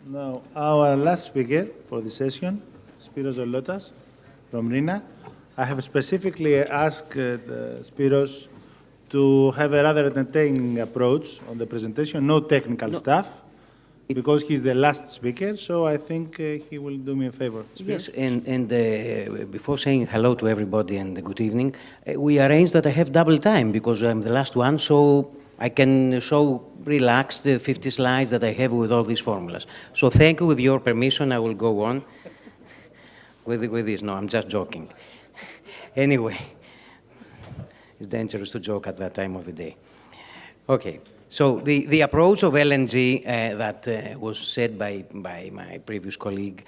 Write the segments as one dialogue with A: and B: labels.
A: Now, our last speaker for the session, Spyridon Zolotas from RINA. I have specifically asked Spyros to have a rather entertaining approach on the presentation, no technical stuff, because he's the last speaker, so I think he will do me a favor.
B: Yes, and before saying hello to everybody and good evening, we arranged that I have double time because I'm the last one, so I can show relaxed the 50 slides that I have with all these formulas. So thank you. With your permission, I will go on with this. No, I'm just joking. Anyway, it's dangerous to joke at that time of the day. Okay. So the approach of LNG that was said by my previous colleague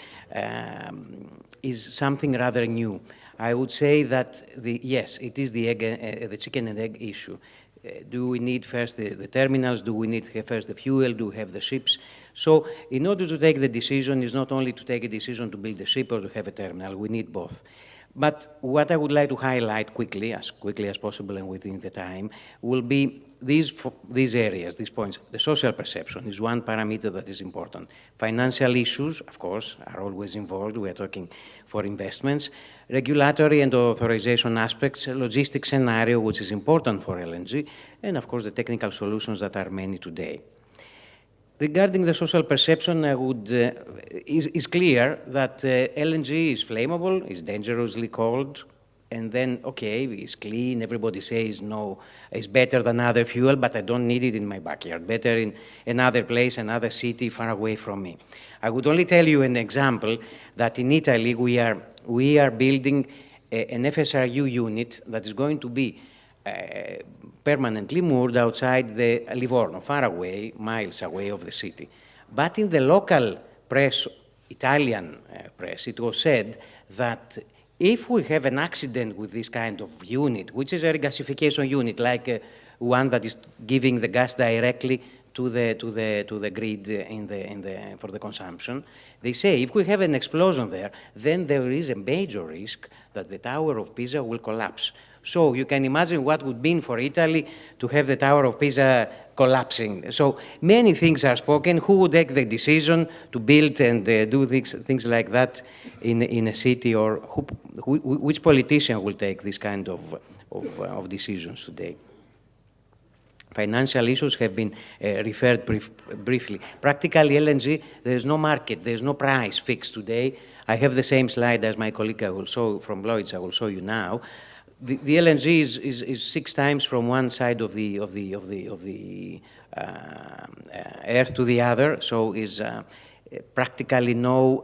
B: is something rather new. I would say that, yes, it is the chicken and egg issue. Do we need first the terminals? Do we need first the fuel? Do we have the ships? So in order to take the decision, is not only to take a decision to build a ship or to have a terminal. We need both. But what I would like to highlight quickly as possible and within the time, will be these areas, these points. The social perception is one parameter that is important. Financial issues, of course, are always involved. We are talking for investments. Regulatory and authorization aspects, logistic scenario, which is important for LNG, and of course the technical solutions that are many today. Regarding the social perception, it's clear that LNG is flammable, is dangerously cold, and then, okay, it's clean, everybody says, no, it's better than other fuel, but I don't need it in my backyard, better in another place, another city far away from me. I would only tell you an example that in Italy we are building an FSRU unit that is going to be permanently moored outside the Livorno, far away, miles away of the city. But in the local press, Italian press, it was said that if we have an accident with this kind of unit, which is a regasification unit, like one that is giving the gas directly to the grid for the consumption, they say if we have an explosion there, then there is a major risk that the Tower of Pisa will collapse. So you can imagine what would mean for Italy to have the Tower of Pisa collapsing. So many things are spoken. Who would take the decision to build and do things like that in a city, or which politician will take this kind of decisions today? Financial issues have been referred briefly. Practically LNG, there is no market, there is no price fixed today. I have the same slide as my colleague I will show from Lloyd's. I will show you now. The LNG is 6 times from one side of the Earth to the other, so is practically no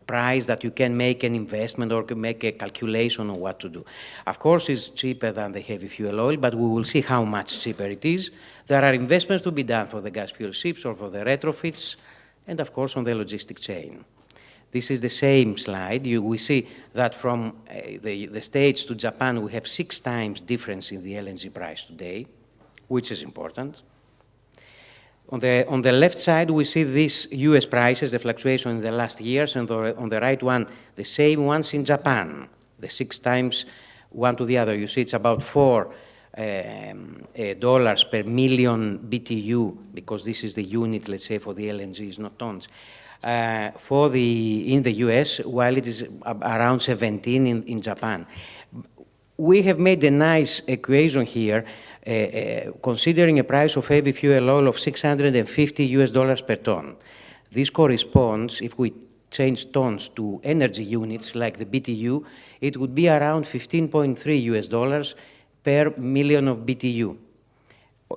B: price that you can make an investment or can make a calculation on what to do. Of course, it's cheaper than the heavy fuel oil, but we will see how much cheaper it is. There are investments to be done for the gas fuel ships or for the retrofits, and of course on the logistic chain. This is the same slide. We see that from the States to Japan, we have 6 times difference in the LNG price today, which is important. On the left side, we see these US prices, the fluctuation in the last years, and on the right one, the same ones in Japan, the 6 times one to the other. You see it's about $4 per million BTU, because this is the unit, let's say, for the LNGs, not tons. In the US, while it is around 17 in Japan. We have made a nice equation here, considering a price of heavy fuel oil of $650 per ton. This corresponds, if we change tons to energy units like the BTU, it would be around $15.3 per million of BTU.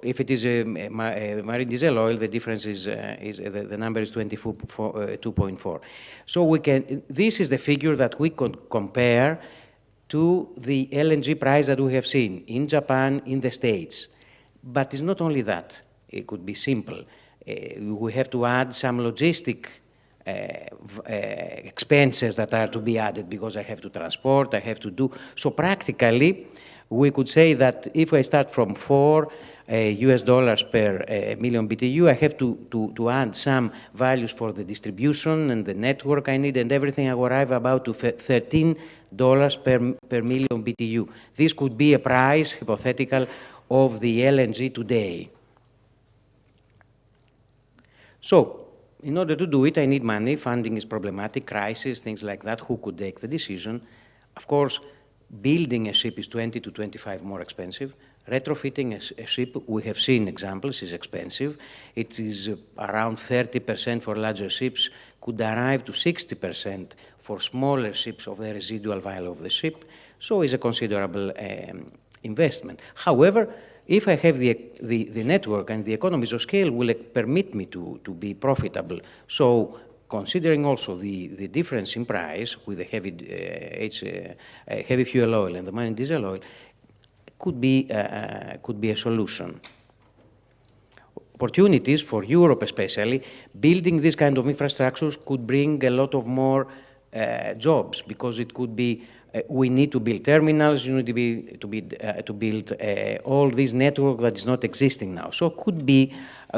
B: If it is a marine diesel oil, the difference is the number is 2.4. So this is the figure that we could compare to the LNG price that we have seen in Japan, in the States. But it's not only that. It could be simple. We have to add some logistic expenses that are to be added, because I have to transport, I have to do. So practically, we could say that if I start from $4 per million BTU, I have to add some values for the distribution and the network I need and everything. I arrive about to $13 per million BTU. This could be a price, hypothetical, of the LNG today. So in order to do it, I need money. Funding is problematic, crisis, things like that. Who could take the decision? Of course, building a ship is 20 to 25 more expensive. Retrofitting a ship, we have seen examples, is expensive. It is around 30% for larger ships, could arrive to 60% for smaller ships of the residual value of the ship. So it's a considerable investment. However, if I have the network and the economies of scale will permit me to be profitable. So considering also the difference in price with the heavy fuel oil and the marine diesel oil, could be a solution. Opportunities for Europe especially, building this kind of infrastructures could bring a lot of more jobs, because it could be we need to build terminals, you need to build all this network that is not existing now. So it could be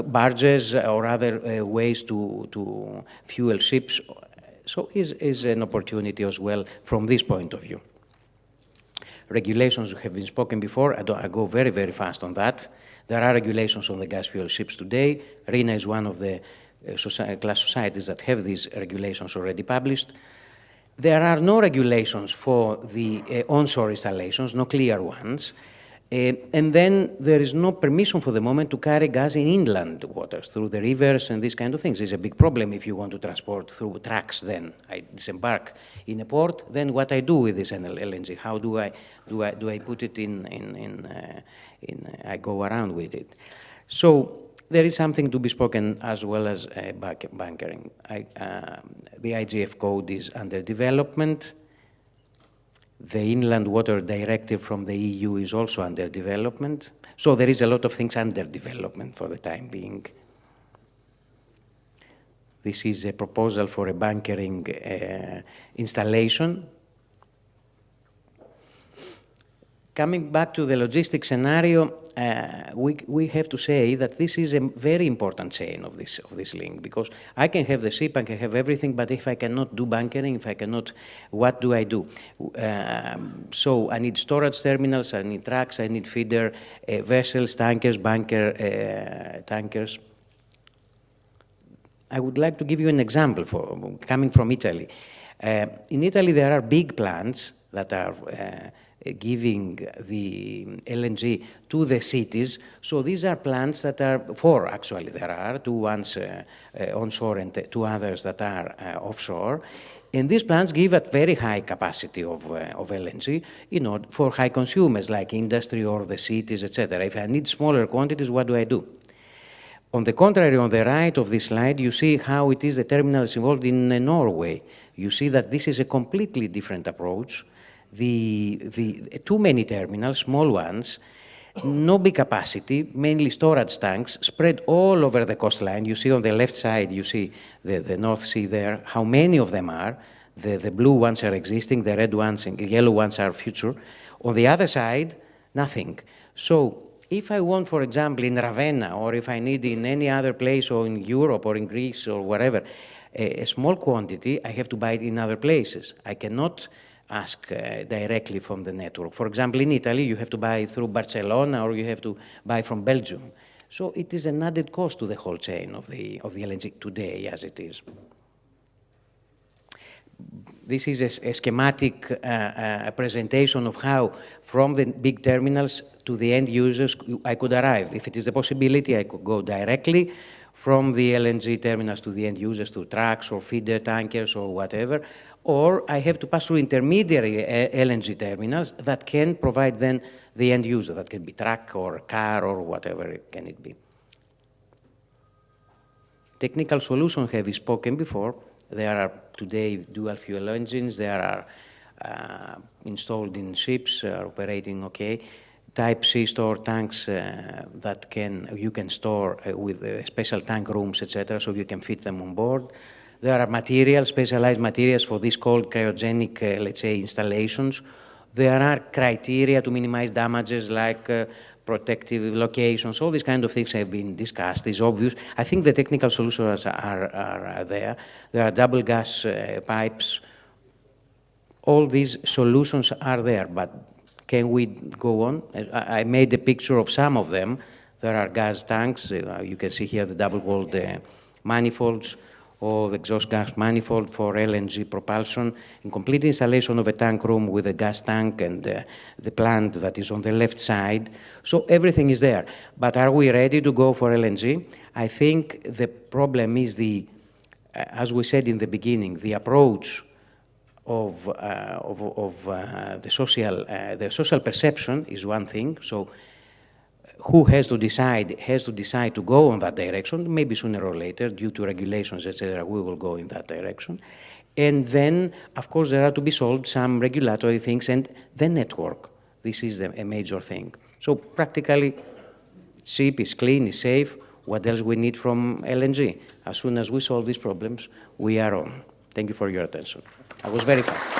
B: barges or other ways to fuel ships. So is an opportunity as well from this point of view. Regulations have been spoken before. I go very, very fast on that. There are regulations on the gas fuel ships today. RINA is one of the class societies that have these regulations already published. There are no regulations for the onshore installations, no clear ones. And then there is no permission for the moment to carry gas in inland waters, through the rivers and these kind of things. It's a big problem if you want to transport through trucks. Then I disembark in a port. Then what I do with this LNG? How do I put it I go around with it? So there is something to be spoken as well as bunkering. The IGF code is under development. The Inland Water Directive from the EU is also under development. So there is a lot of things under development for the time being. This is a proposal for a bunkering installation. Coming back to the logistic scenario, we have to say that this is a very important chain of this link, because I can have the ship, I can have everything, but if I cannot do bunkering, if I cannot, what do I do? So I need storage terminals, I need trucks, I need feeder vessels, tankers, bunker tankers. I would like to give you an example coming from Italy. In Italy, there are big plants that are giving the LNG to the cities. So these are plants that are, four actually there are, two ones onshore and two others that are offshore. And these plants give at very high capacity of LNG, for high consumers like industry or the cities, etc. If I need smaller quantities, what do I do? On the contrary, on the right of this slide, you see how it is the terminals involved in Norway. You see that this is a completely different approach. Too many terminals, small ones, no big capacity, mainly storage tanks, spread all over the coastline. You see on the left side, you see the North Sea there, how many of them are. The blue ones are existing, the red ones and the yellow ones are future. On the other side, nothing. So if I want, for example, in Ravenna, or if I need in any other place, or in Europe, or in Greece, or wherever, a small quantity, I have to buy it in other places. I cannot ask directly from the network. For example, in Italy, you have to buy through Barcelona, or you have to buy from Belgium. So it is an added cost to the whole chain of the LNG today, as it is. This is a schematic presentation of how, from the big terminals to the end users, I could arrive. If it is a possibility, I could go directly from the LNG terminals to the end users, to trucks or feeder tankers or whatever, or I have to pass through intermediary LNG terminals that can provide then the end user. That can be truck or car or whatever it can be. Technical solutions have been spoken before. There are today dual fuel engines. There are installed in ships, operating okay. Type C store tanks that you can store with special tank rooms, etc., so you can fit them on board. There are materials, specialized materials for these cold cryogenic, let's say, installations. There are criteria to minimize damages like protective locations. All these kind of things have been discussed. It's obvious. I think the technical solutions are there. There are double gas pipes. All these solutions are there, but can we go on? I made a picture of some of them. There are gas tanks. You can see here the double-walled manifolds. of exhaust gas manifold for LNG propulsion, and complete installation of a tank room with a gas tank and the plant that is on the left side. So everything is there. But are we ready to go for LNG? I think the problem is as we said in the beginning, the approach of the social perception is one thing. So who has to decide to go in that direction. Maybe sooner or later, due to regulations, etc., we will go in that direction. And then, of course, there are to be solved some regulatory things and the network. This is a major thing. So practically, cheap, is clean, is safe. What else we need from LNG? As soon as we solve these problems, we are on. Thank you for your attention. I was very fast.